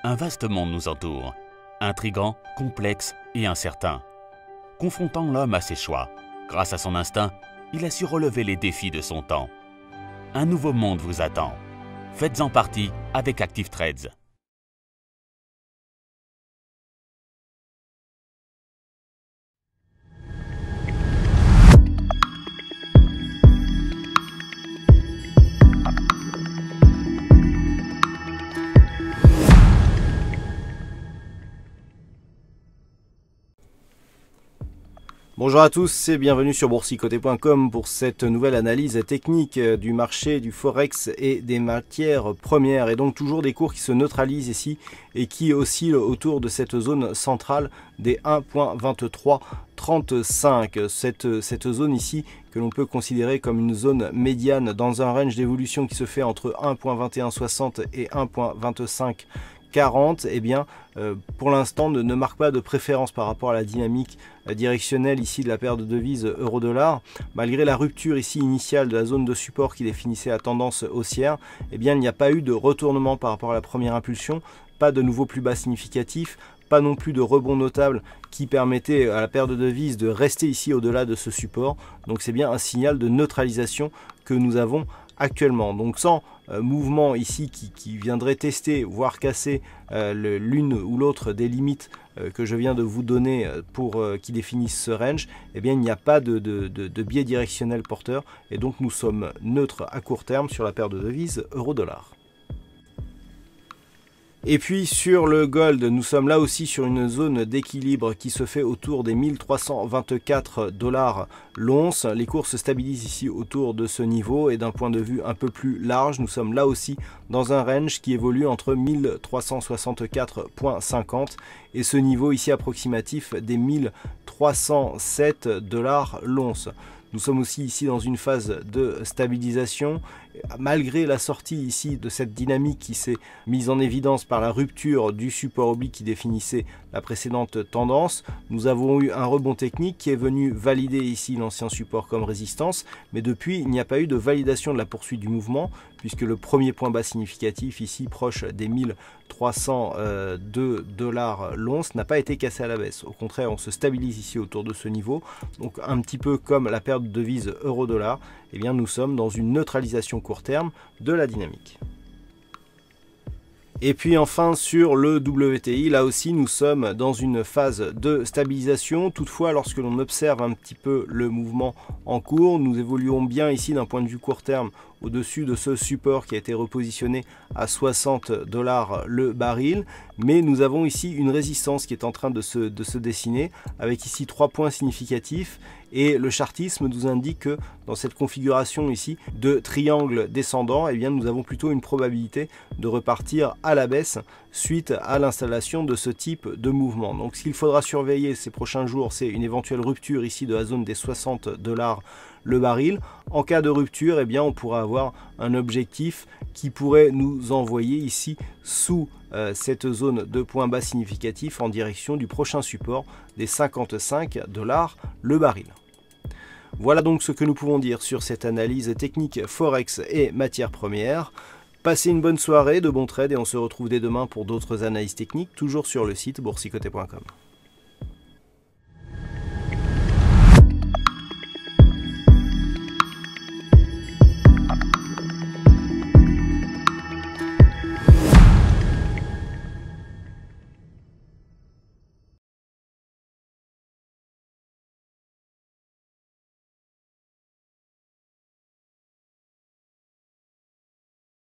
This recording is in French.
Un vaste monde nous entoure, intrigant, complexe et incertain. Confrontant l'homme à ses choix, grâce à son instinct, il a su relever les défis de son temps. Un nouveau monde vous attend. Faites-en partie avec Active Trades. Bonjour à tous et bienvenue sur boursicoté.com pour cette nouvelle analyse technique du marché du Forex et des matières premières. Et donc toujours des cours qui se neutralisent ici et qui oscillent autour de cette zone centrale des 1.2335. Cette zone ici que l'on peut considérer comme une zone médiane dans un range d'évolution qui se fait entre 1.2160 et 1.2540, eh bien, pour l'instant ne marque pas de préférence par rapport à la dynamique directionnelle ici de la paire de devises euro-dollar. Malgré la rupture ici initiale de la zone de support qui définissait la tendance haussière, eh bien, il n'y a pas eu de retournement par rapport à la première impulsion, pas de nouveau plus bas significatif, pas non plus de rebond notable qui permettait à la paire de devises de rester ici au-delà de ce support. Donc c'est bien un signal de neutralisation que nous avons actuellement. Donc sans mouvement ici qui viendrait tester, voire casser l'une ou l'autre des limites que je viens de vous donner pour qui définissent ce range, eh bien il n'y a pas de biais directionnel porteur et donc nous sommes neutres à court terme sur la paire de devises euro-dollar. Et puis sur le gold, nous sommes là aussi sur une zone d'équilibre qui se fait autour des 1324 $ l'once. Les cours se stabilisent ici autour de ce niveau et d'un point de vue un peu plus large, nous sommes là aussi dans un range qui évolue entre 1364,50 et ce niveau ici approximatif des 1307 $ l'once. Nous sommes aussi ici dans une phase de stabilisation. Malgré la sortie ici de cette dynamique qui s'est mise en évidence par la rupture du support oblique qui définissait la précédente tendance, nous avons eu un rebond technique qui est venu valider ici l'ancien support comme résistance, mais depuis il n'y a pas eu de validation de la poursuite du mouvement puisque le premier point bas significatif ici proche des 1302 $ l'once n'a pas été cassé à la baisse. Au contraire, on se stabilise ici autour de ce niveau, donc un petit peu comme la paire de devises euro-dollar, eh bien nous sommes dans une neutralisation court terme de la dynamique. Et puis enfin sur le WTI, là aussi nous sommes dans une phase de stabilisation. Toutefois, lorsque l'on observe un petit peu le mouvement en cours, nous évoluons bien ici d'un point de vue court terme au-dessus de ce support qui a été repositionné à 60 $ le baril. Mais nous avons ici une résistance qui est en train de se dessiner avec ici 3 points significatifs. Et le chartisme nous indique que dans cette configuration ici de triangle descendant, eh bien, nous avons plutôt une probabilité de repartir à la baisse suite à l'installation de ce type de mouvement. Donc ce qu'il faudra surveiller ces prochains jours, c'est une éventuelle rupture ici de la zone des 60 $ le baril. En cas de rupture, eh bien, on pourra avoir un objectif qui pourrait nous envoyer ici sous cette zone de point bas significatif en direction du prochain support des 55 $ le baril. Voilà donc ce que nous pouvons dire sur cette analyse technique Forex et matières premières. Passez une bonne soirée, de bons trades et on se retrouve dès demain pour d'autres analyses techniques, toujours sur le site boursicoté.com.